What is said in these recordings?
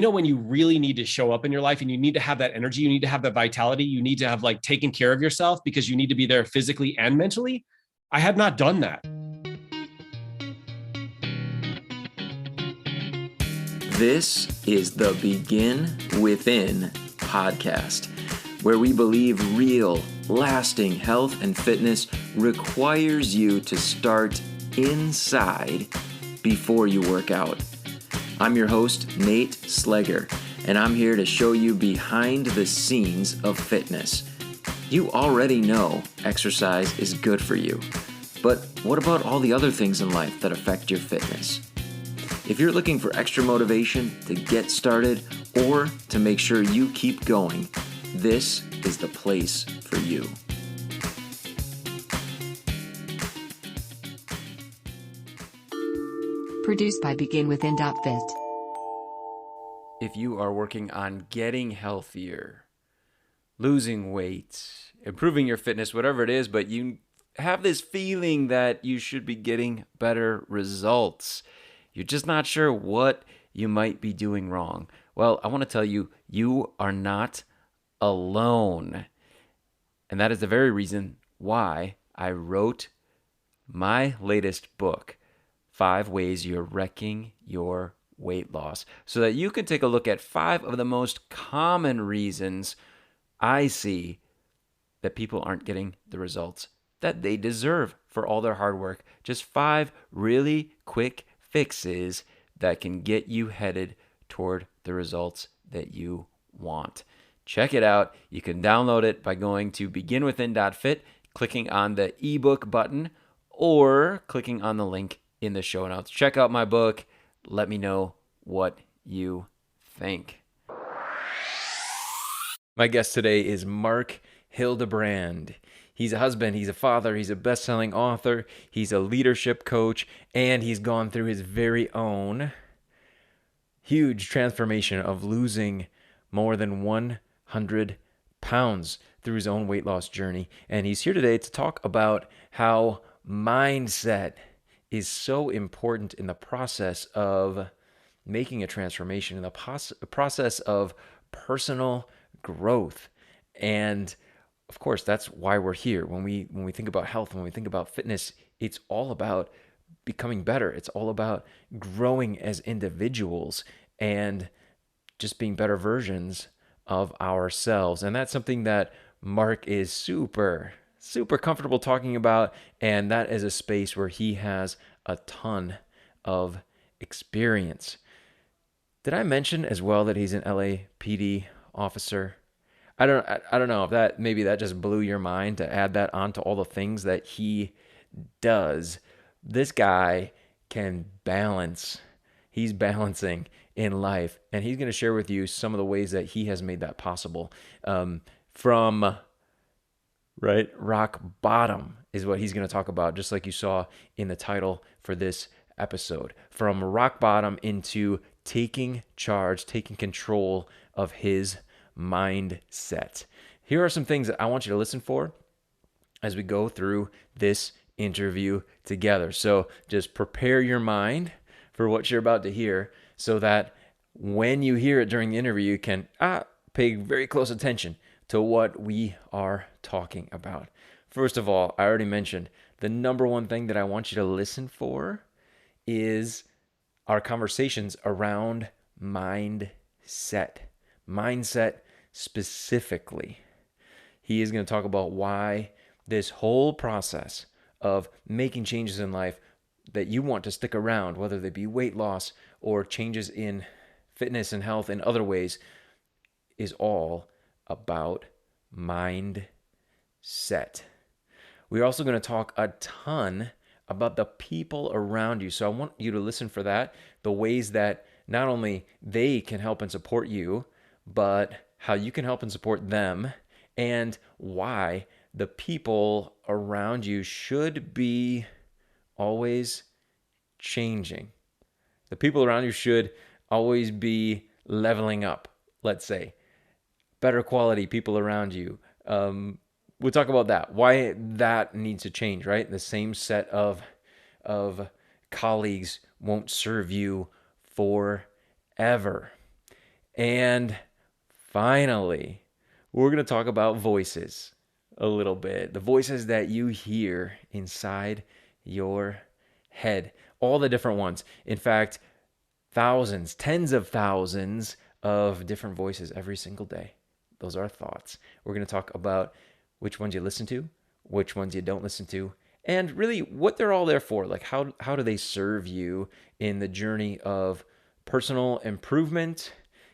when you really need to show up in your life and you need to have that energy, you need to have that vitality, you need to have like taken care of yourself because you need to be there physically and mentally. I had not done that. This is the Begin Within podcast, where we believe real, lasting health and fitness requires you to start inside before you work out. I'm your host, Nate Slegger, and I'm here to show you behind the scenes of fitness. You already know exercise is good for you, but what about all the other things in life that affect your fitness? If you're looking for extra motivation to get started or to make sure you keep going, this is the place for you. Produced by BeginWithin.fit. If you are working on getting healthier, losing weight, improving your fitness, whatever it is, but you have this feeling that you should be getting better results, you're just not sure what you might be doing wrong. Well, I want to tell you, you are not alone. And that is the very reason why I wrote my latest book, 5 Ways You're Wrecking Your Weight Loss, so that you can take a look at 5 of the most common reasons I see that people aren't getting the results that they deserve for all their hard work. Just 5 really quick fixes that can get you headed toward the results that you want. Check it out. You can download it by going to beginwithin.fit, clicking on the ebook button, or clicking on the link in the show notes. Check out my book. Let me know what you think. My guest today is Marc Hildebrand. He's a husband, he's a father, he's a best-selling author, he's a leadership coach, and he's gone through his very own huge transformation of losing more than 100 pounds through his own weight loss journey. And he's here today to talk about how mindset is so important in the process of making a transformation, in the process of personal growth. And of course, that's why we're here. When we think about health, when we think about fitness, it's all about becoming better. It's all about growing as individuals and just being better versions of ourselves. And that's something that Marc is super comfortable talking about. And that is a space where he has a ton of experience. Did I mention as well that he's an LAPD officer? I don't know if that just blew your mind to add that onto all the things that he does. This guy can balance. He's balancing in life, and he's going to share with you some of the ways that he has made that possible. From rock bottom is what he's going to talk about, just like you saw in the title for this episode. From rock bottom into taking charge, taking control of his mindset. Here are some things that I want you to listen for as we go through this interview together. So just prepare your mind for what you're about to hear so that when you hear it during the interview, you can pay very close attention to what we are talking about. First of all, I already mentioned the number one thing that I want you to listen for is our conversations around mindset. Mindset specifically. He is going to talk about why this whole process of making changes in life that you want to stick around, whether they be weight loss or changes in fitness and health in other ways, is all about mindset. We're also going to talk a ton about the people around you. So I want you to listen for that, the ways that not only they can help and support you, but how you can help and support them, and why the people around you should be always changing. The people around you should always be leveling up, let's say. Better quality people around you. We'll talk about that, why that needs to change, right? The same set of colleagues won't serve you forever. And finally, we're going to talk about voices a little bit. The voices that you hear inside your head, all the different ones. In fact, thousands, tens of thousands of different voices every single day. Those are thoughts. We're going to talk about which ones you listen to, which ones you don't listen to, and really what they're all there for. Like how do they serve you in the journey of personal improvement,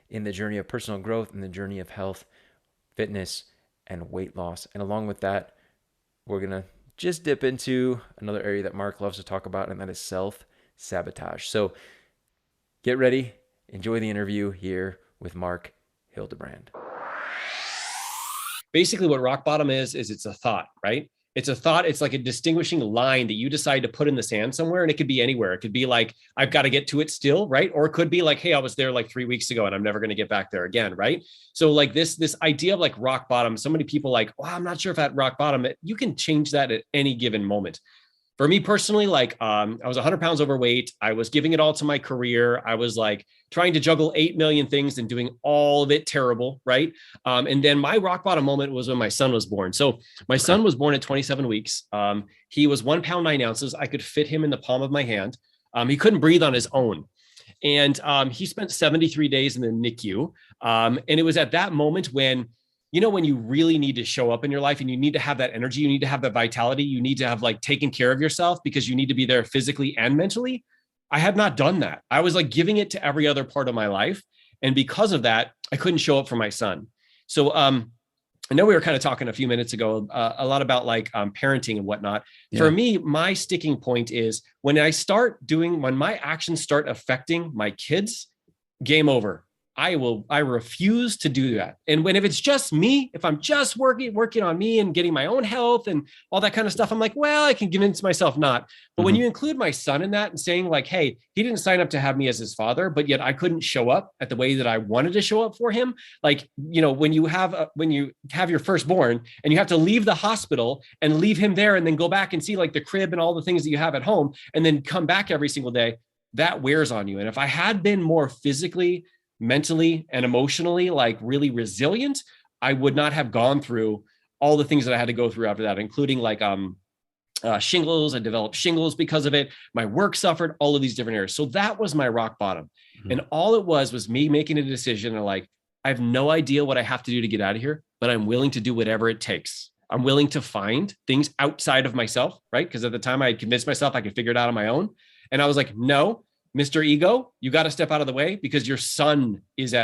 in the journey of personal growth, in the journey of health, fitness, and weight loss. And along with that, we're going to just dip into another area that Marc loves to talk about, and that is self-sabotage. So get ready. Enjoy the interview here with Marc Hildebrand. Basically what rock bottom is it's a thought, right? It's a thought. It's like a distinguishing line that you decide to put in the sand somewhere. And it could be anywhere. It could be like, I've got to get to it still, right? Or it could be like, hey, I was there like 3 weeks ago and I'm never going to get back there again, right? So like this idea of like rock bottom, so many people like, well, I'm not sure if at rock bottom, you can change that at any given moment. For me personally, like I was 100 pounds overweight. I was giving it all to my career. I was like trying to juggle 8 million things and doing all of it terrible, right? And then my rock bottom moment was when my son was born. So my son was born at 27 weeks. He was 1 pound 9 ounces. I could fit him in the palm of my hand. He couldn't breathe on his own. And he spent 73 days in the NICU. And it was at that moment when, you know, when you really need to show up in your life and you need to have that energy, you need to have that vitality, you need to have like taken care of yourself because you need to be there physically and mentally. I had not done that. I was like giving it to every other part of my life. And because of that, I couldn't show up for my son. So I know we were kind of talking a few minutes ago a lot about like parenting and whatnot. Yeah. For me, my sticking point is when my actions start affecting my kids, game over. I refuse to do that. And if it's just me, if I'm just working on me and getting my own health and all that kind of stuff, I'm like, well, I can convince myself not. But when you include my son in that and saying like, hey, he didn't sign up to have me as his father, but yet I couldn't show up at the way that I wanted to show up for him. Like, you know, when you have your firstborn and you have to leave the hospital and leave him there and then go back and see like the crib and all the things that you have at home and then come back every single day, that wears on you. And if I had been more physically, mentally and emotionally like really resilient, I would not have gone through all the things that I had to go through after that, including like shingles. I developed shingles because of it. My work suffered, all of these different areas. So that was my rock bottom. And all it was me making a decision and like, I have no idea what I have to do to get out of here, but I'm willing to do whatever it takes. I'm willing to find things outside of myself, right? Because at the time I had convinced myself I could figure it out on my own. And I was like, no, Mr. Ego, you got to step out of the way because your son is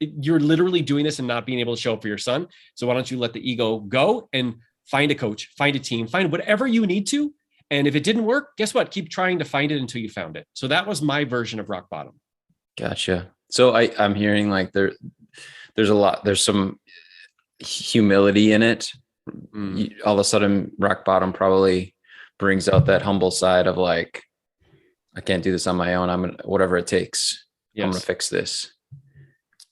you're literally doing this and not being able to show up for your son. So why don't you let the ego go and find a coach, find a team, find whatever you need to. And if it didn't work, guess what? Keep trying to find it until you found it. So that was my version of rock bottom. Gotcha. So I'm hearing like there's some humility in it. All of a sudden rock bottom probably brings out that humble side of like, I can't do this on my own. Whatever it takes. Yes. I'm going to fix this.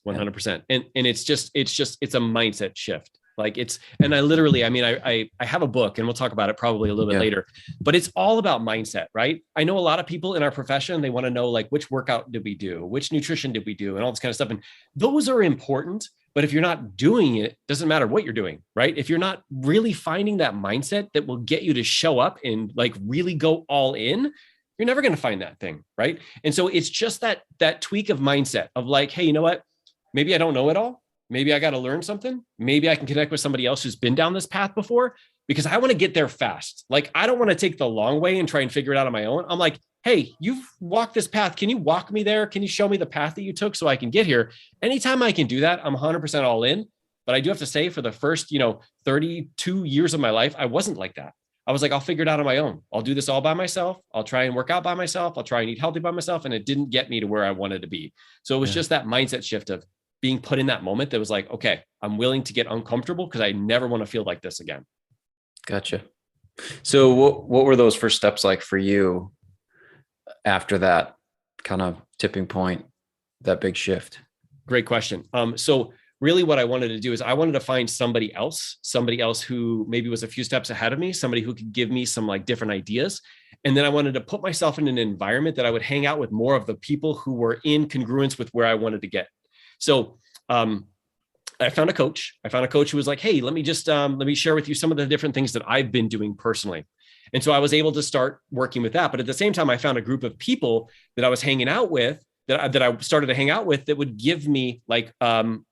100%. And it's a mindset shift. Like and I have a book and we'll talk about it probably a little bit later, but it's all about mindset, right? I know a lot of people in our profession, they want to know like, which workout did we do? Which nutrition did we do? And all this kind of stuff. And those are important, but if you're not doing it, doesn't matter what you're doing, right? If you're not really finding that mindset that will get you to show up and like really go all in, you're never going to find that thing, right? And so it's just that tweak of mindset of like, hey, you know what? Maybe I don't know it all. Maybe I got to learn something. Maybe I can connect with somebody else who's been down this path before because I want to get there fast. Like, I don't want to take the long way and try and figure it out on my own. I'm like, hey, you've walked this path. Can you walk me there? Can you show me the path that you took so I can get here? Anytime I can do that, I'm 100% all in. But I do have to say for the first, 32 years of my life, I wasn't like that. I was like, I'll figure it out on my own. I'll do this all by myself. I'll try and work out by myself. I'll try and eat healthy by myself. And it didn't get me to where I wanted to be. So it was just that mindset shift of being put in that moment that was like, okay, I'm willing to get uncomfortable because I never want to feel like this again. Gotcha. So what were those first steps like for you after that kind of tipping point, that big shift? Great question. So really what I wanted to do is I wanted to find somebody else who maybe was a few steps ahead of me, somebody who could give me some like different ideas. And then I wanted to put myself in an environment that I would hang out with more of the people who were in congruence with where I wanted to get. So, I found a coach. Who was like, hey, let me share with you some of the different things that I've been doing personally. And so I was able to start working with that. But at the same time, I found a group of people that I was hanging out with, that I started to hang out with, that would give me like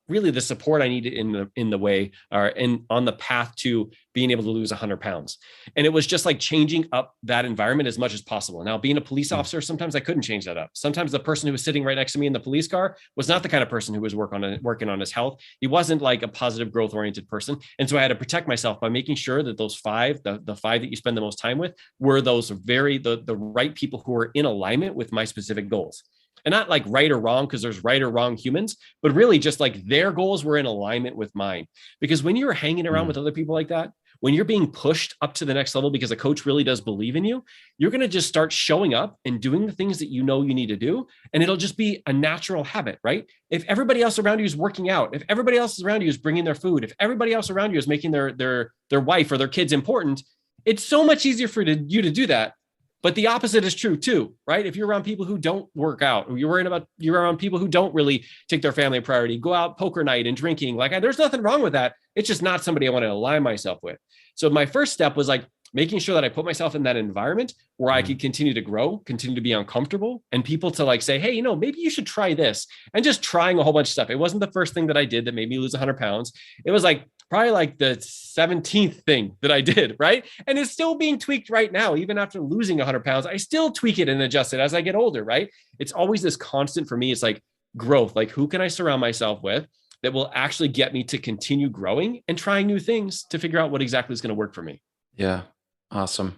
really the support I needed in the way, or on the path to being able to lose 100 pounds. And it was just like changing up that environment as much as possible. Now, being a police officer, sometimes I couldn't change that up. Sometimes the person who was sitting right next to me in the police car was not the kind of person who was working on his health. He wasn't like a positive growth oriented person. And so I had to protect myself by making sure that those five, the five that you spend the most time with, were those the right people who were in alignment with my specific goals. And not like right or wrong, because there's right or wrong humans, but really just like their goals were in alignment with mine. Because when you're hanging around with other people like that, when you're being pushed up to the next level because a coach really does believe in you, you're going to just start showing up and doing the things that you know you need to do. And it'll just be a natural habit, right? If everybody else around you is working out, if everybody else around you is bringing their food, if everybody else around you is making their wife or their kids important, it's so much easier for you to do that. But the opposite is true too, right? If you're around people who don't work out, or you're around people who don't really take their family priority, go out poker night and drinking, like there's nothing wrong with that. It's just not somebody I want to align myself with. So my first step was like making sure that I put myself in that environment where I could continue to grow, continue to be uncomfortable, and people to like say, hey, maybe you should try this, and just trying a whole bunch of stuff. It wasn't the first thing that I did that made me lose 100 pounds. It was like probably like the 17th thing that I did, right? And it's still being tweaked right now. Even after losing 100 pounds, I still tweak it and adjust it as I get older, right? It's always this constant for me. It's like growth. Like, who can I surround myself with that will actually get me to continue growing and trying new things to figure out what exactly is going to work for me? Yeah. Awesome.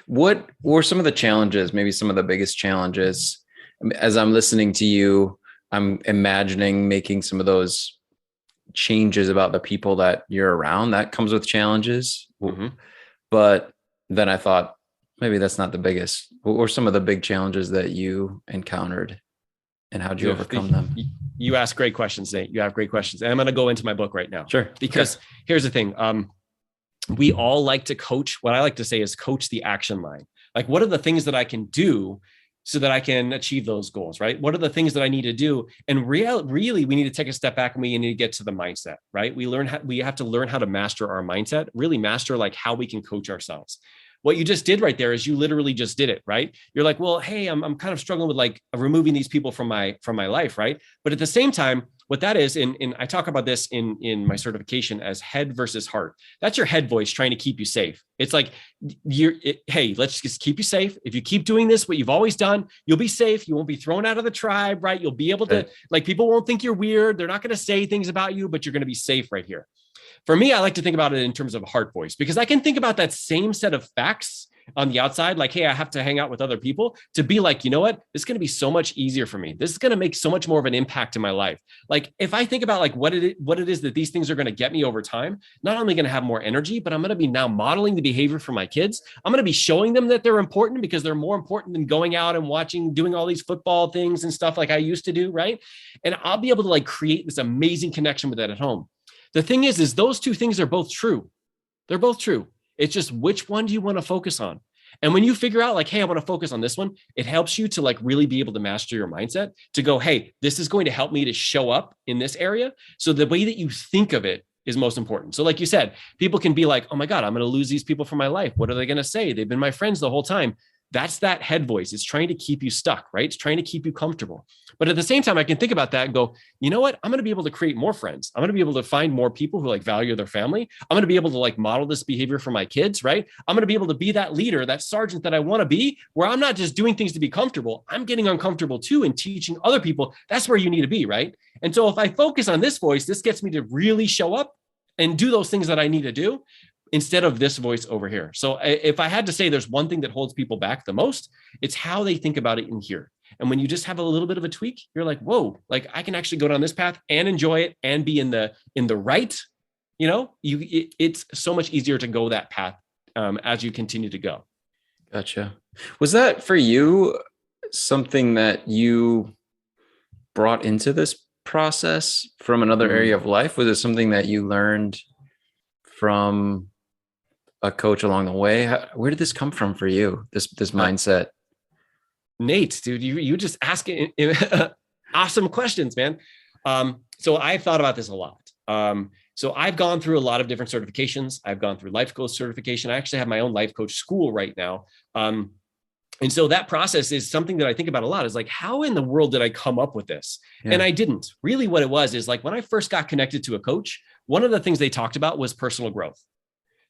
What were some of the challenges, maybe some of the biggest challenges? As I'm listening to you, I'm imagining making some of those changes about the people that you're around. That comes with challenges. Mm-hmm. But then I thought, maybe that's not the biggest. What were some of the big challenges that you encountered, and how did you overcome them? You ask great questions, Nate. You have great questions. And I'm going to go into my book right now. Sure. Because here's the thing. We all like to coach. What I like to say is coach the action line. Like, what are the things that I can do so that I can achieve those goals, right? What are the things that I need to do? And really, we need to take a step back and we need to get to the mindset, right? We have to learn how to master our mindset, really master like how we can coach ourselves. What you just did right there is you literally just did it, right? You're like, well, hey, I'm kind of struggling with like removing these people from my life, right? But at the same time, what that is, and I talk about this in my certification as head versus heart. That's your head voice trying to keep you safe. It's like, hey, let's just keep you safe. If you keep doing this, what you've always done, you'll be safe. You won't be thrown out of the tribe, right? You'll be able to, like, people won't think you're weird. They're not going to say things about you, but you're going to be safe right here. For me, I like to think about it in terms of heart voice, because I can think about that same set of facts on the outside, like, hey, I have to hang out with other people, to be like, you know what, this is going to be so much easier for me. This is going to make so much more of an impact in my life. Like, if I think about like what it is that these things are going to get me over time, not only going to have more energy, but I'm going to be now modeling the behavior for my kids. I'm going to be showing them that they're important, because they're more important than going out and doing all these football things and stuff like I used to do, right? And I'll be able to like create this amazing connection with that at home. The thing is those two things are both true. They're both true. It's just, which one do you want to focus on? And when you figure out like, hey, I want to focus on this one, it helps you to like really be able to master your mindset, to go, hey, this is going to help me to show up in this area. So the way that you think of it is most important. So like you said, people can be like, oh my God, I'm going to lose these people from my life. What are they going to say? They've been my friends the whole time. That's that head voice. It's trying to keep you stuck, right? It's trying to keep you comfortable. But at the same time, I can think about that and go, you know what? I'm going to be able to create more friends. I'm going to be able to find more people who like value their family. I'm going to be able to like model this behavior for my kids, right? I'm going to be able to be that leader, that sergeant that I want to be, where I'm not just doing things to be comfortable. I'm getting uncomfortable too, and teaching other people. That's where you need to be, right? And so if I focus on this voice, this gets me to really show up and do those things that I need to do, instead of this voice over here. So if I had to say there's one thing that holds people back the most, it's how they think about it in here. And when you just have a little bit of a tweak, you're like, whoa, like I can actually go down this path and enjoy it and be in the right, it's so much easier to go that path as you continue to go. Gotcha. Was that for you something that you brought into this process from another area of life? Was it something that you learned from a coach along the way? Where did this come from for you? This mindset? Nate, dude, you just asking awesome questions, man. So I've thought about this a lot. So I've gone through a lot of different certifications. I've gone through life coach certification. I actually have my own life coach school right now. And so that process is something that I think about a lot, is like, how in the world did I come up with this? Yeah. And I didn't. Really what it was is like, when I first got connected to a coach, one of the things they talked about was personal growth.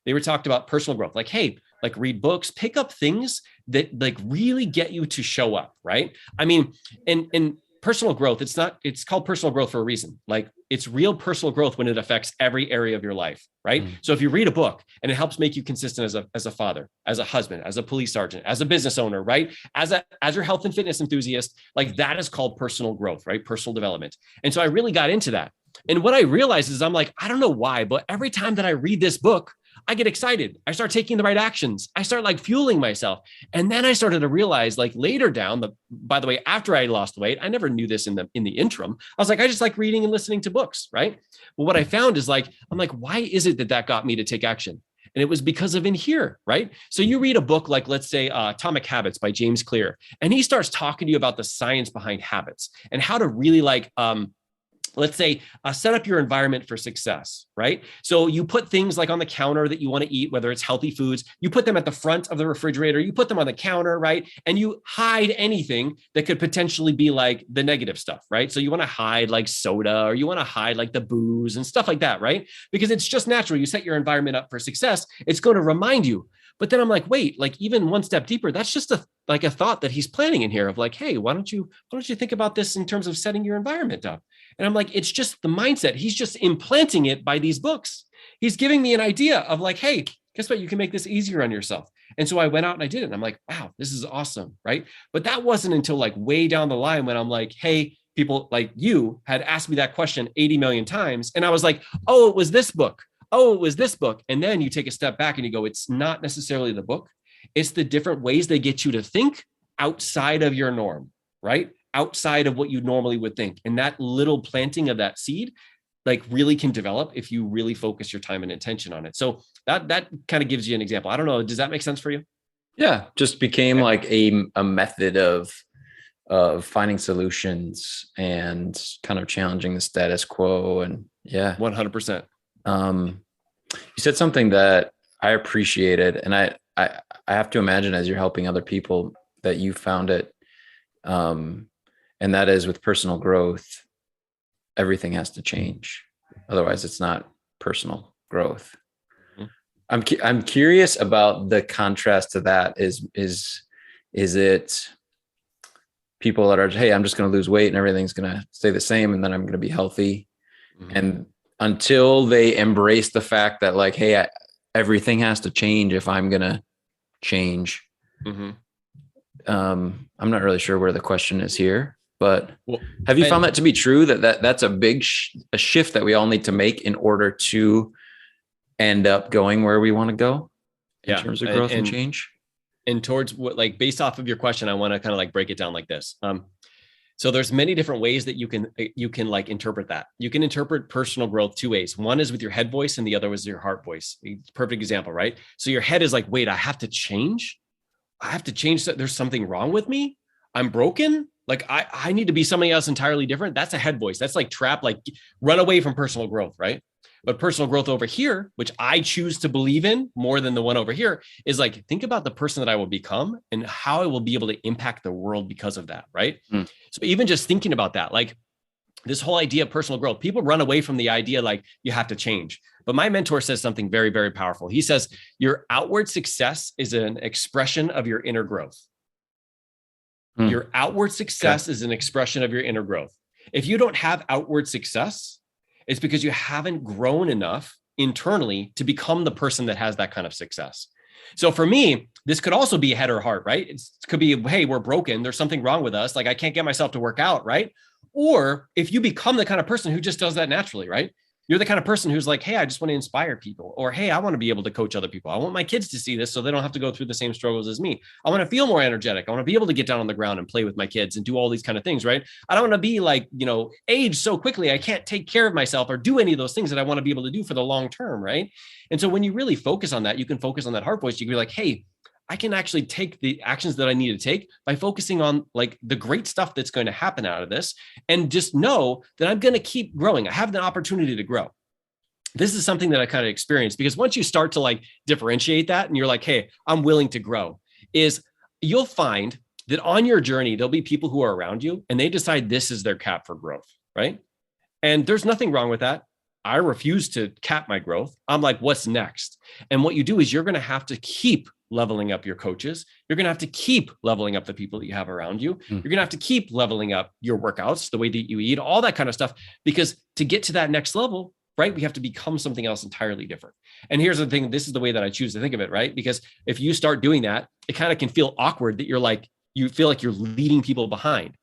They were talked about personal growth, like, hey, like read books, pick up things that like really get you to show up, right? I mean, and personal growth, it's called personal growth for a reason. Like, it's real personal growth when it affects every area of your life, right? So if you read a book and it helps make you consistent as a father, as a husband, as a police sergeant, as a business owner, right? As your health and fitness enthusiast, like that is called personal growth, right? Personal development. And so I really got into that. And what I realized is I'm like, I don't know why, but every time that I read this book, I get excited. I start taking the right actions. I start like fueling myself. And then I started to realize, like later down by the way, after I lost weight, I never knew this in the interim. I was like, I just like reading and listening to books. Right. But what I found is like, I'm like, why is it that got me to take action? And it was because of in here, right? So you read a book like, let's say, Atomic Habits by James Clear, and he starts talking to you about the science behind habits and how to really like, let's say, set up your environment for success, right? So you put things like on the counter that you want to eat, whether it's healthy foods, you put them at the front of the refrigerator, you put them on the counter, right? And you hide anything that could potentially be like the negative stuff, right? So you want to hide like soda, or you want to hide like the booze and stuff like that, right? Because it's just natural. You set your environment up for success. It's going to remind you. But then I'm like, wait, like even one step deeper, that's just a thought that he's planting in here of like, hey, why don't you think about this in terms of setting your environment up? And I'm like, it's just the mindset. He's just implanting it by these books. He's giving me an idea of like, hey, guess what? You can make this easier on yourself. And so I went out and I did it. And I'm like, wow, this is awesome. Right. But that wasn't until like way down the line when I'm like, hey, people like you had asked me that question 80 million times. And I was like, oh, it was this book. Oh, it was this book. And then you take a step back and you go, it's not necessarily the book. It's the different ways they get you to think outside of your norm, right? Outside of what you normally would think. And that little planting of that seed, like really can develop if you really focus your time and attention on it. So that kind of gives you an example. I don't know. Does that make sense for you? Yeah. Just became like a method of finding solutions and kind of challenging the status quo. And yeah, 100%. You said something that I appreciated, and I have to imagine as you're helping other people that you found it. And that is, with personal growth, everything has to change. Otherwise it's not personal growth. Mm-hmm. I'm curious about the contrast to that. Is it people that are, hey, I'm just going to lose weight and everything's going to stay the same, and then I'm going to be healthy. Mm-hmm. And until they embrace the fact that like, hey, everything has to change if I'm going to change. Mm-hmm. I'm not really sure where the question is here, but have you found that to be true, that's a big a shift that we all need to make in order to end up going where we want to go in terms of growth and change? And towards what, like, based off of your question, I want to kind of like break it down like this. So there's many different ways that you can like interpret that. You can interpret personal growth two ways. One is with your head voice and the other is your heart voice. Perfect example, right? So your head is like, wait, I have to change. There's something wrong with me. I'm broken. Like I need to be somebody else entirely different. That's a head voice. That's like trap, like run away from personal growth, right? But personal growth over here, which I choose to believe in more than the one over here, is like, think about the person that I will become and how I will be able to impact the world because of that, right? So even just thinking about that, like this whole idea of personal growth, people run away from the idea like you have to change. But my mentor says something very, very powerful. He says, your outward success is an expression of your inner growth. Your outward success is an expression of your inner growth. If you don't have outward success, it's because you haven't grown enough internally to become the person that has that kind of success. So for me, this could also be head or heart, right? It could be, hey, we're broken. There's something wrong with us. Like I can't get myself to work out, right? Or if you become the kind of person who just does that naturally, right? You're the kind of person who's like, hey, I just want to inspire people. Or, hey, I want to be able to coach other people. I want my kids to see this so they don't have to go through the same struggles as me. I want to feel more energetic. I want to be able to get down on the ground and play with my kids and do all these kind of things, right? I don't want to be like, age so quickly, I can't take care of myself or do any of those things that I want to be able to do for the long term, right? And so when you really focus on that, you can focus on that heart voice. You can be like, hey, I can actually take the actions that I need to take by focusing on like the great stuff that's going to happen out of this, and just know that I'm going to keep growing. I have the opportunity to grow. This is something that I kind of experienced, because once you start to like differentiate that and you're like, hey, I'm willing to grow, is you'll find that on your journey, there'll be people who are around you and they decide this is their cap for growth, right? And there's nothing wrong with that. I refuse to cap my growth. I'm like, what's next? And what you do is you're going to have to keep leveling up your coaches. You're going to have to keep leveling up the people that you have around you. You're going to have to keep leveling up your workouts, the way that you eat, all that kind of stuff, because to get to that next level, right, we have to become something else entirely different. And here's the thing. This is the way that I choose to think of it, right? Because if you start doing that, it kind of can feel awkward that you're like, you feel like you're leading people behind.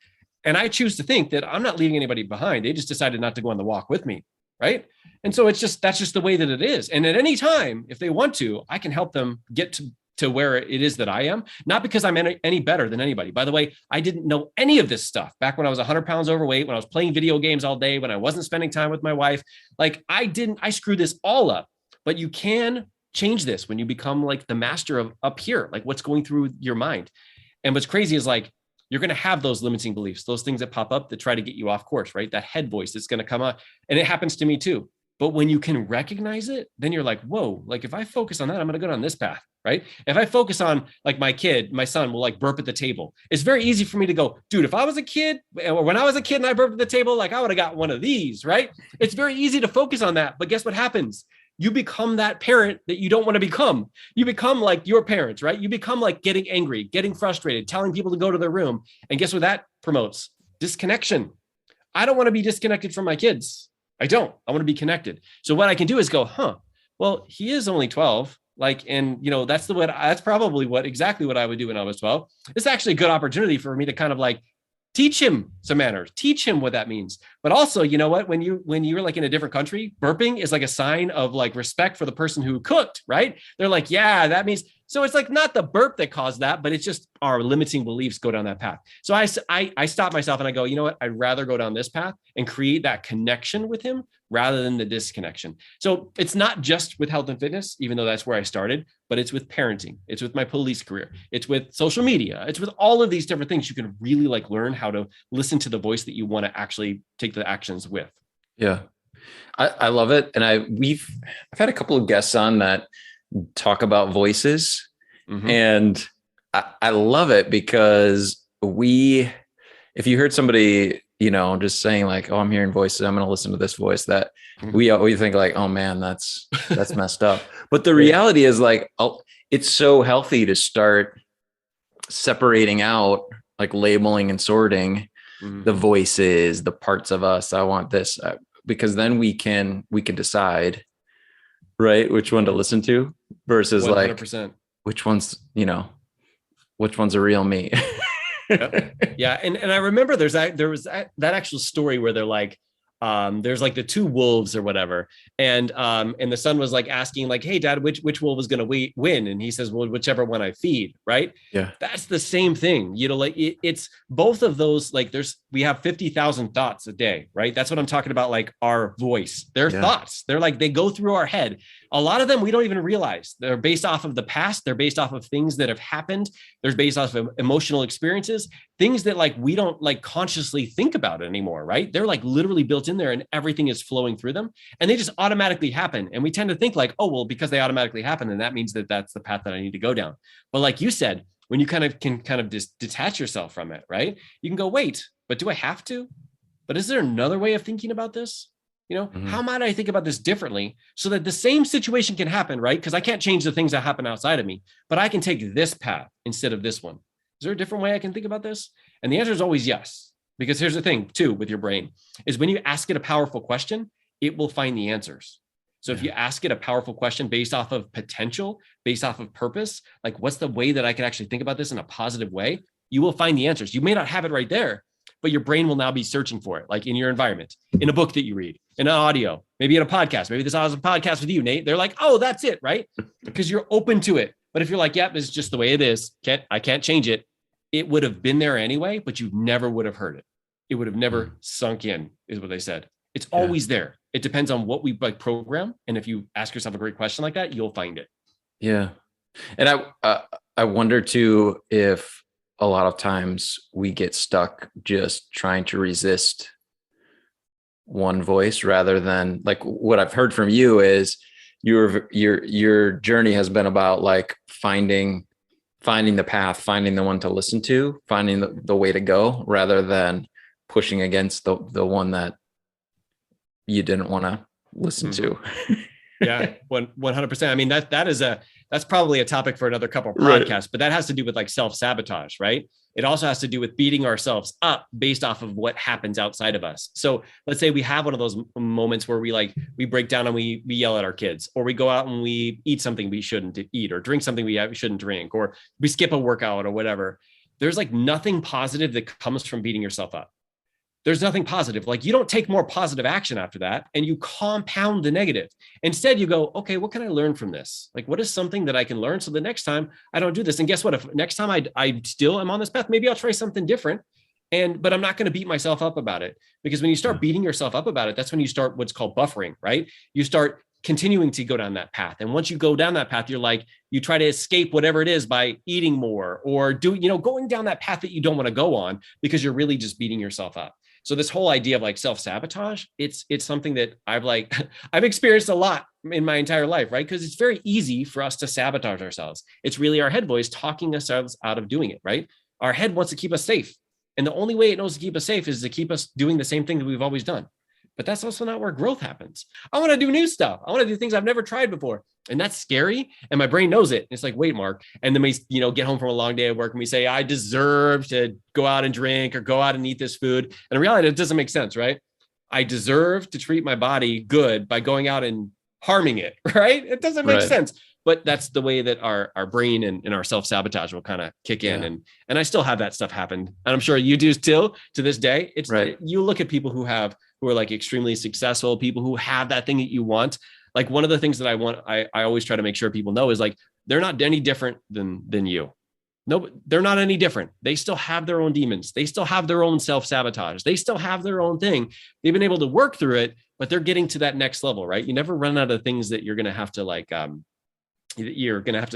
And I choose to think that I'm not leaving anybody behind. They just decided not to go on the walk with me. Right. And so that's just the way that it is. And at any time, if they want to, I can help them get to where it is that I am, not because I'm any better than anybody. By the way, I didn't know any of this stuff back when I was 100 pounds overweight, when I was playing video games all day, when I wasn't spending time with my wife. Like I screwed this all up, but you can change this when you become like the master of up here, like what's going through your mind. And what's crazy is like, you're going to have those limiting beliefs, those things that pop up that try to get you off course, right? That head voice that's going to come up. And it happens to me too. But when you can recognize it, then you're like, whoa, like if I focus on that, I'm going to go down this path, right? If I focus on like my son will like burp at the table. It's very easy for me to go, dude, if I was a kid, or when I was a kid and I burped at the table, like I would have got one of these, right? It's very easy to focus on that. But guess what happens? You become that parent that you don't want to become. You become like your parents, right? You become like getting angry, getting frustrated, telling people to go to their room. And guess what that promotes? Disconnection. I don't want to be disconnected from my kids. I don't. I want to be connected. So what I can do is go, well, he is only 12. Like, and that's probably exactly what I would do when I was 12. It's actually a good opportunity for me to kind of like teach him some manners, teach him what that means. But also, you know what, when you're like in a different country, burping is like a sign of like respect for the person who cooked, right? They're like, yeah, that means, so it's like not the burp that caused that, but it's just our limiting beliefs go down that path. So I stop myself and I go, you know what, I'd rather go down this path and create that connection with him rather than the disconnection. So it's not just with health and fitness, even though that's where I started, but it's with parenting. It's with my police career. It's with social media. It's with all of these different things. You can really like learn how to listen to the voice that you want to actually take the actions with. Yeah. I love it. And I've had a couple of guests on that talk about voices, and I love it because if you heard somebody, just saying like, oh, I'm hearing voices, I'm going to listen to this voice, that we think like, oh man, that's messed up. But the reality is like, it's so healthy to start separating out, like labeling and sorting the voices, the parts of us. I want this, because then we can decide, right, which one to listen to versus 100%. Like which one's a real me. Yep. Yeah. And I remember there was that actual story where they're like, there's like the two wolves or whatever. And the son was like asking like, hey dad, which wolf is going to win? And he says, well, whichever one I feed. Right. Yeah. That's the same thing. Like it's both of those. Like we have 50,000 thoughts a day. Right. That's what I'm talking about. Like our voice, their thoughts, they're like, they go through our head. A lot of them, we don't even realize they're based off of the past. They're based off of things that have happened. They're based off of emotional experiences, things that like, we don't like consciously think about anymore. Right. They're like literally built in there and everything is flowing through them and they just automatically happen. And we tend to think like, oh, well, because they automatically happen, and that means that that's the path that I need to go down. But like you said, when you can just detach yourself from it, right? You can go, wait, but do I have to? But is there another way of thinking about this? How might I think about this differently so that the same situation can happen, right? Because I can't change the things that happen outside of me, but I can take this path instead of this one. Is there a different way I can think about this? And the answer is always yes. Because here's the thing too, with your brain is when you ask it a powerful question, it will find the answers. So if you ask it a powerful question based off of potential, based off of purpose, like what's the way that I can actually think about this in a positive way, you will find the answers. You may not have it right there, but your brain will now be searching for it, like in your environment, in a book that you read, in an audio, maybe in a podcast. Maybe this is a podcast with you, Nate. They're like, oh, that's it, right? Because you're open to it. But if you're like, yep, it's just the way it is, I can't change it. It would have been there anyway, but you never would have heard it. It would have never sunk in, is what they said. It's always there. It depends on what we like program. And if you ask yourself a great question like that, you'll find it. Yeah. And I wonder too if a lot of times we get stuck just trying to resist one voice rather than, like, what I've heard from you is your journey has been about like finding the path, finding the one to listen to, finding the way to go, rather than pushing against the one that you didn't want to listen to. Yeah, 100%. I mean, that's probably a topic for another couple of Right. podcasts, but that has to do with like self-sabotage, right? It also has to do with beating ourselves up based off of what happens outside of us. So let's say we have one of those moments where we break down and we yell at our kids, or we go out and we eat something we shouldn't eat, or drink something we shouldn't drink, or we skip a workout or whatever. There's like nothing positive that comes from beating yourself up. There's nothing positive. Like, you don't take more positive action after that and you compound the negative. Instead, you go, okay, what can I learn from this? Like, what is something that I can learn so the next time I don't do this? And guess what? If next time I still am on this path, maybe I'll try something different. But I'm not going to beat myself up about it, because when you start beating yourself up about it, that's when you start what's called buffering, right? You start continuing to go down that path. And once you go down that path, you're like, you try to escape whatever it is by eating more or going down that path that you don't want to go on, because you're really just beating yourself up. So this whole idea of like self-sabotage, it's something that I've experienced a lot in my entire life, right? Because it's very easy for us to sabotage ourselves. It's really our head voice talking ourselves out of doing it, right? Our head wants to keep us safe. And the only way it knows to keep us safe is to keep us doing the same thing that we've always done. But that's also not where growth happens. I want to do new stuff. I want to do things I've never tried before. And that's scary. And my brain knows it. It's like, wait, Mark. And then we, get home from a long day at work and we say, I deserve to go out and drink or go out and eat this food. And in reality, it doesn't make sense, right? I deserve to treat my body good by going out and harming it, right? It doesn't make sense. But that's the way that our brain and our self-sabotage will kind of kick in. And I still have that stuff happen. And I'm sure you do still to this day. It's you look at people who are like extremely successful, people who have that thing that you want. Like, one of the things that I always try to make sure people know is like, they're not any different than you. No, they're not any different. They still have their own demons. They still have their own self-sabotage. They still have their own thing. They've been able to work through it, but they're getting to that next level, right? You never run out of things that you're going to have to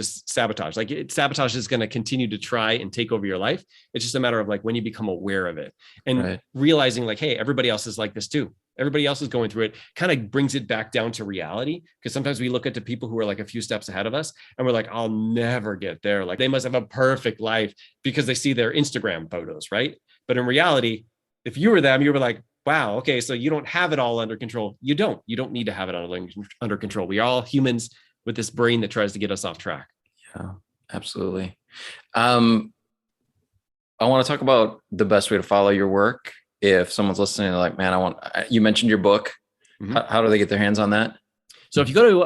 sabotage. Like, sabotage is going to continue to try and take over your life. It's just a matter of like when you become aware of it and realizing like, hey, everybody else is like this too. Everybody else is going through it. Kind of brings it back down to reality, because sometimes we look at the people who are like a few steps ahead of us and we're like, I'll never get there. Like, they must have a perfect life because they see their Instagram photos, right? But in reality, if you were them, you were like, wow, okay, so you don't have it all under control. You don't need to have it under control. We are all humans with this brain that tries to get us off track. Yeah, absolutely. I want to talk about the best way to follow your work. If someone's listening, like, man, you mentioned your book. Mm-hmm. How do they get their hands on that? So if you go to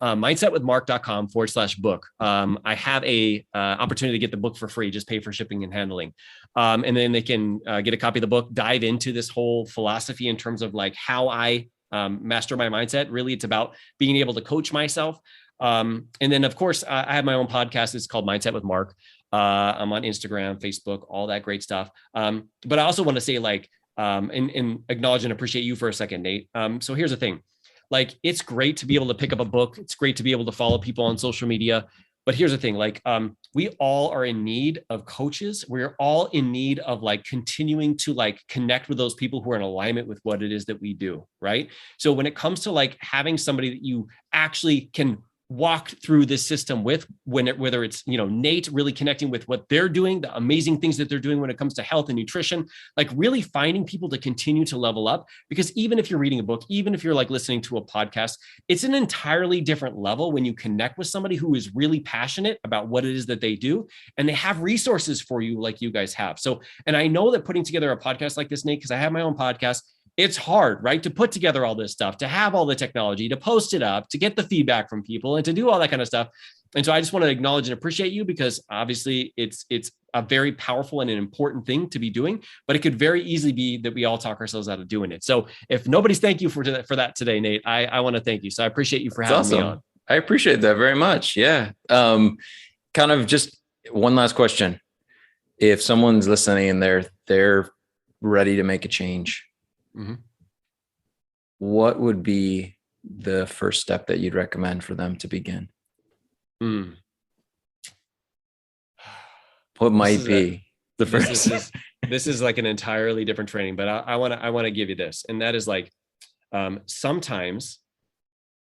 mindsetwithmark.com/book, I have a opportunity to get the book for free. Just pay for shipping and handling. And then they can get a copy of the book, dive into this whole philosophy in terms of like how I master my mindset. Really, it's about being able to coach myself. And then, of course, I have my own podcast. It's called Mindset with Mark. I'm on Instagram, Facebook, all that great stuff. But I also want to say, like, and acknowledge and appreciate you for a second, Nate. So here's the thing. Like, it's great to be able to pick up a book. It's great to be able to follow people on social media. But here's the thing, like, we all are in need of coaches. We're all in need of like continuing to like connect with those people who are in alignment with what it is that we do, right? So when it comes to like having somebody that you actually can walk through this system with, whether it's, Nate really connecting with what they're doing, the amazing things that they're doing when it comes to health and nutrition, like really finding people to continue to level up. Because even if you're reading a book, even if you're like listening to a podcast, it's an entirely different level when you connect with somebody who is really passionate about what it is that they do, and they have resources for you like you guys have. So, and I know that putting together a podcast like this, Nate, because I have my own podcast, it's hard, right? To put together all this stuff, to have all the technology, to post it up, to get the feedback from people, and to do all that kind of stuff. And so I just want to acknowledge and appreciate you, because obviously it's a very powerful and an important thing to be doing, but it could very easily be that we all talk ourselves out of doing it. So if nobody's thank you for that today, Nate, I want to thank you. So I appreciate you for having me on. I appreciate that very much. Yeah. Kind of just one last question. If someone's listening and they're ready to make a change, mm-hmm. what would be the first step that you'd recommend for them to begin? What This might is a be the this is first? this this is like an entirely different training, but I want to give you this, and that is like sometimes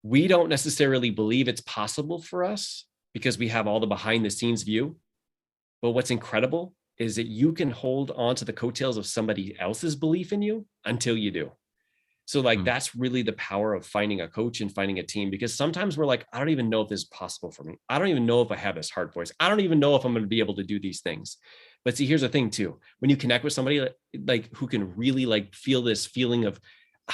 we don't necessarily believe it's possible for us because we have all the behind the scenes view. But what's incredible is that you can hold on to the coattails of somebody else's belief in you until you do. So like that's really the power of finding a coach and finding a team, because sometimes we're like, I don't even know if this is possible for me. I don't even know if I have this heart voice. I don't even know if I'm going to be able to do these things. But see, here's the thing too. When you connect with somebody like who can really like feel this feeling of,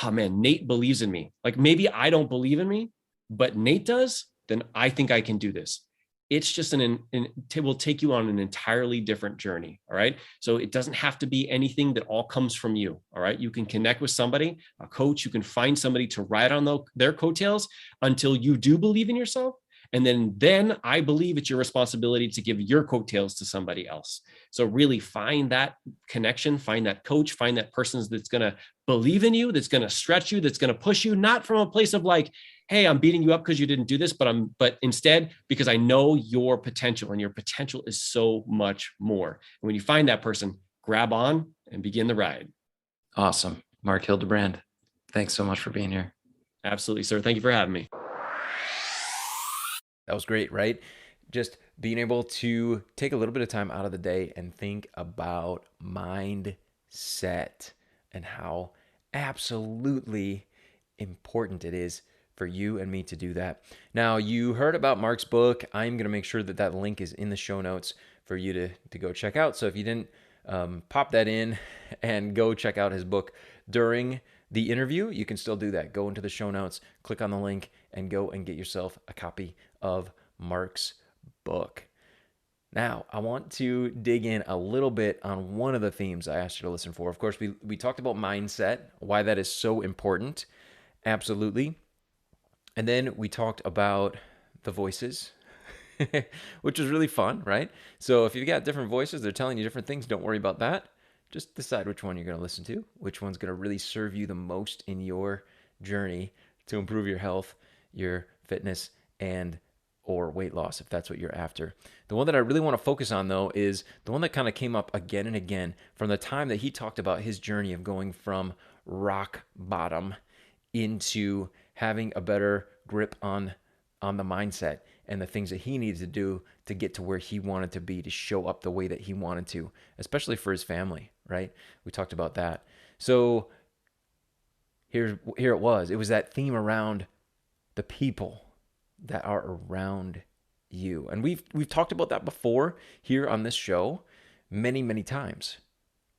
oh man, Nate believes in me. Like maybe I don't believe in me, but Nate does, then I think I can do this. It's just will take you on an entirely different journey. All right. So it doesn't have to be anything that all comes from you. All right. You can connect with somebody, a coach, you can find somebody to ride on their coattails until you do believe in yourself. And then I believe it's your responsibility to give your coattails to somebody else. So really find that connection, find that coach, find that person that's going to believe in you, that's going to stretch you, that's going to push you, not from a place of like, hey, I'm beating you up because you didn't do this, but instead because I know your potential, and your potential is so much more. And when you find that person, grab on and begin the ride. Awesome. Marc Hildebrand, thanks so much for being here. Absolutely, sir. Thank you for having me. That was great, right? Just being able to take a little bit of time out of the day and think about mindset and how absolutely important it is for you and me to do that. Now, you heard about Marc's book. I'm going to make sure that that link is in the show notes for you to go check out. So if you didn't pop that in and go check out his book during the interview, you can still do that. Go into the show notes, click on the link, and go and get yourself a copy of Marc's book. Now, I want to dig in a little bit on one of the themes I asked you to listen for. Of course, we talked about mindset, why that is so important. Absolutely. And then we talked about the voices, which was really fun, right? So if you've got different voices, they're telling you different things, don't worry about that. Just decide which one you're going to listen to, which one's going to really serve you the most in your journey to improve your health, your fitness, and or weight loss, if that's what you're after. The one that I really want to focus on, though, is the one that kind of came up again and again from the time that he talked about his journey of going from rock bottom into having a better grip on the mindset and the things that he needed to do to get to where he wanted to be, to show up the way that he wanted to, especially for his family, right? We talked about that. So here it was. It was that theme around the people that are around you. And we've talked about that before here on this show many, many times,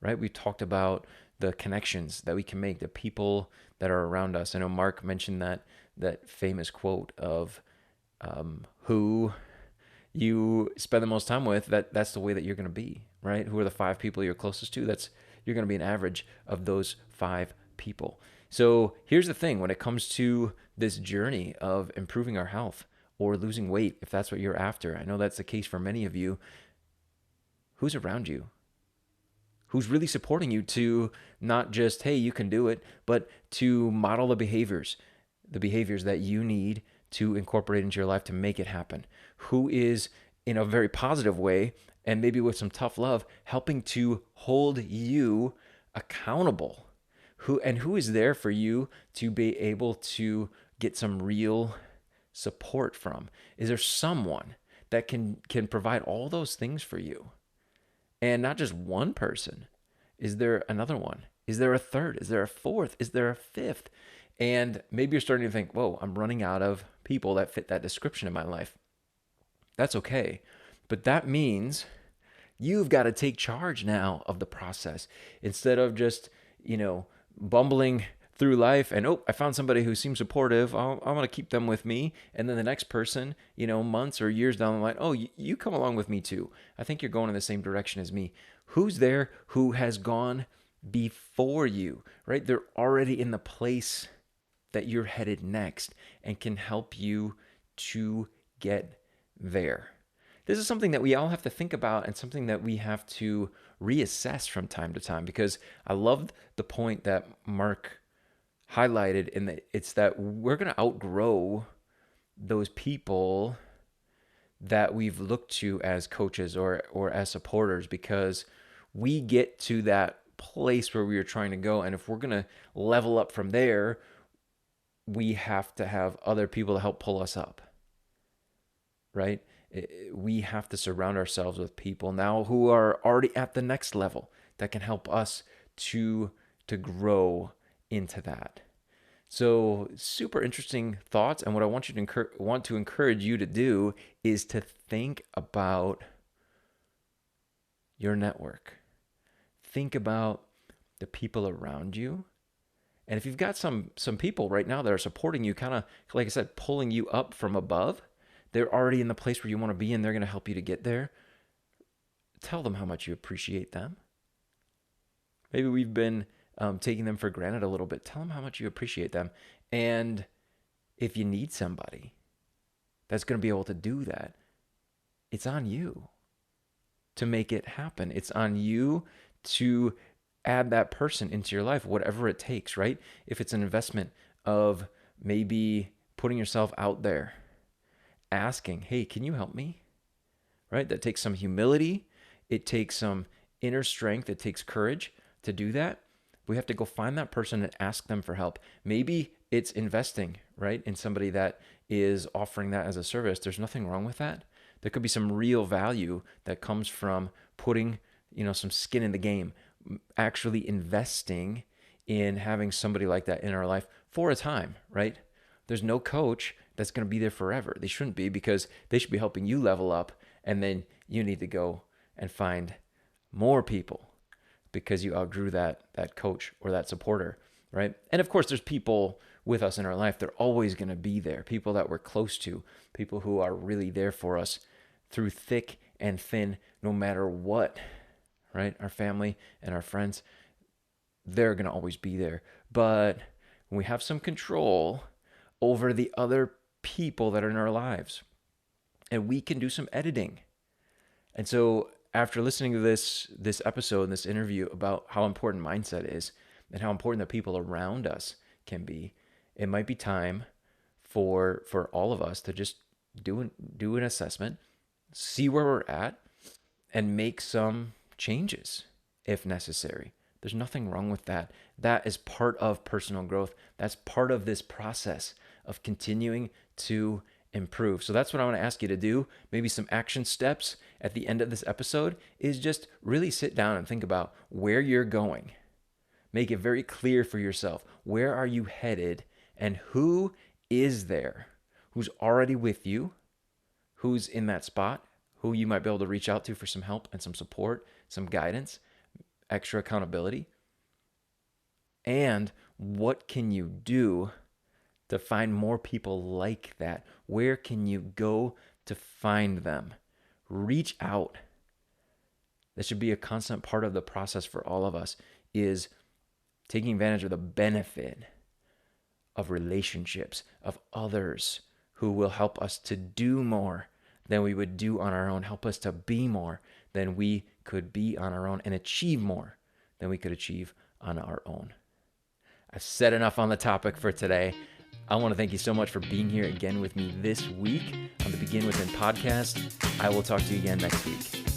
right? We've talked about the connections that we can make, the people that are around us. I know Marc mentioned that famous quote of who you spend the most time with, that's the way that you're going to be, right? Who are the 5 people you're closest to? You're going to be an average of those 5 people. So here's the thing, when it comes to this journey of improving our health or losing weight, if that's what you're after, I know that's the case for many of you, who's around you? Who's really supporting you to not just, hey, you can do it, but to model the behaviors that you need to incorporate into your life to make it happen? Who is, in a very positive way, and maybe with some tough love, helping to hold you accountable? Who is there for you to be able to get some real support from? Is there someone that can provide all those things for you? And not just one person. Is there another one? Is there a third? Is there a fourth? Is there a fifth? And maybe you're starting to think, whoa, I'm running out of people that fit that description in my life. That's okay. But that means you've got to take charge now of the process instead of just, bumbling through life and, I found somebody who seems supportive. I want to keep them with me. And then the next person, months or years down the line, you come along with me too. I think you're going in the same direction as me. Who's there who has gone before you, right? They're already in the place that you're headed next and can help you to get there. This is something that we all have to think about and something that we have to reassess from time to time, because I loved the point that Marc highlighted, and it's that we're going to outgrow those people that we've looked to as coaches or as supporters, because we get to that place where we are trying to go. And if we're going to level up from there, we have to have other people to help pull us up, right? We have to surround ourselves with people now who are already at the next level that can help us to grow into that. So super interesting thoughts. And what I want you to encourage you to do is to think about your network. Think about the people around you. And if you've got some people right now that are supporting you, kind of, like I said, pulling you up from above, they're already in the place where you want to be and they're going to help you to get there. Tell them how much you appreciate them. Maybe we've been taking them for granted a little bit. Tell them how much you appreciate them. And if you need somebody that's going to be able to do that, it's on you to make it happen. It's on you to add that person into your life, whatever it takes, right? If it's an investment of maybe putting yourself out there, asking, hey, can you help me? Right? That takes some humility. It takes some inner strength. It takes courage to do that. We have to go find that person and ask them for help. Maybe it's investing, right, in somebody that is offering that as a service. There's nothing wrong with that. There could be some real value that comes from putting, some skin in the game, actually investing in having somebody like that in our life for a time, right? There's no coach that's going to be there forever. They shouldn't be, because they should be helping you level up, and then you need to go and find more people because you outgrew that coach or that supporter, right? And of course, there's people with us in our life. They're always going to be there. People that we're close to, people who are really there for us through thick and thin, no matter what, right? Our family and our friends, they're going to always be there. But when we have some control over the other people that are in our lives, and we can do some editing. And so after listening to this episode and this interview about how important mindset is and how important the people around us can be, it might be time for all of us to just do an assessment, see where we're at, and make some changes if necessary. There's nothing wrong with that. That is part of personal growth. That's part of this process of continuing to improve. So that's what I want to ask you to do. Maybe some action steps at the end of this episode is just really sit down and think about where you're going. Make it very clear for yourself. Where are you headed, and who is there? Who's already with you? Who's in that spot? Who you might be able to reach out to for some help and some support, some guidance, extra accountability? And what can you do to find more people like that? Where can you go to find them? Reach out. That should be a constant part of the process for all of us, is taking advantage of the benefit of relationships, of others who will help us to do more than we would do on our own, help us to be more than we could be on our own, and achieve more than we could achieve on our own. I've said enough on the topic for today. I want to thank you so much for being here again with me this week on the Begin Within podcast. I will talk to you again next week.